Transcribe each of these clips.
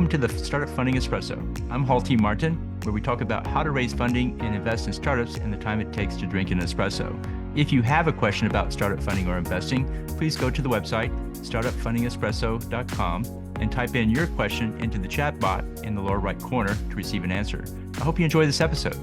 Welcome to the Startup Funding Espresso. I'm Hall T. Martin, where we talk about how to raise funding and invest in startups and the time it takes to drink an espresso. If you have a question about startup funding or investing, please go to the website, startupfundingespresso.com, and type in your question into the chat bot in the lower right corner to receive an answer. I hope you enjoy this episode.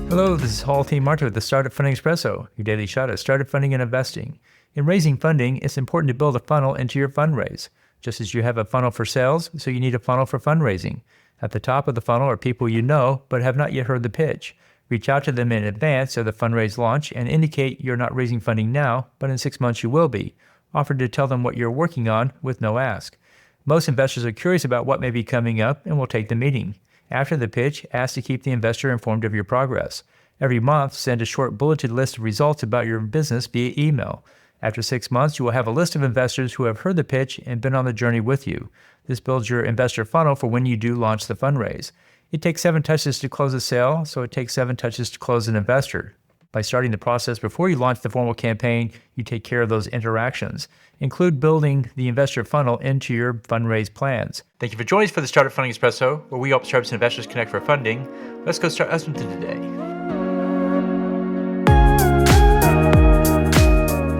Hello, this is Hall T. Martin with the Startup Funding Espresso, your daily shot at startup funding and investing. In raising funding, it's important to build a funnel into your fundraise. Just as you have a funnel for sales, so you need a funnel for fundraising. At the top of the funnel are people you know but have not yet heard the pitch. Reach out to them in advance of the fundraise launch and indicate you're not raising funding now, but in 6 months you will be. Offer to tell them what you're working on with no ask. Most investors are curious about what may be coming up and will take the meeting. After the pitch, ask to keep the investor informed of your progress. Every month, send a short bulleted list of results about your business via email. After 6 months, you will have a list of investors who have heard the pitch and been on the journey with you. This builds your investor funnel for when you do launch the fundraise. It takes 7 touches to close a sale, so it takes 7 touches to close an investor. By starting the process before you launch the formal campaign, you take care of those interactions. Include building the investor funnel into your fundraise plans. Thank you for joining us for the Startup Funding Espresso, where we help startups and investors connect for funding. Let's go start listening to today.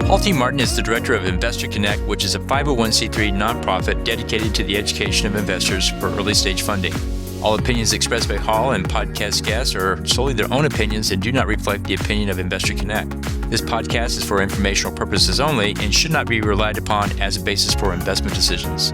Hall T. Martin is the director of Investor Connect, which is a 501c3 nonprofit dedicated to the education of investors for early-stage funding. All opinions expressed by Hall and podcast guests are solely their own opinions and do not reflect the opinion of Investor Connect. This podcast is for informational purposes only and should not be relied upon as a basis for investment decisions.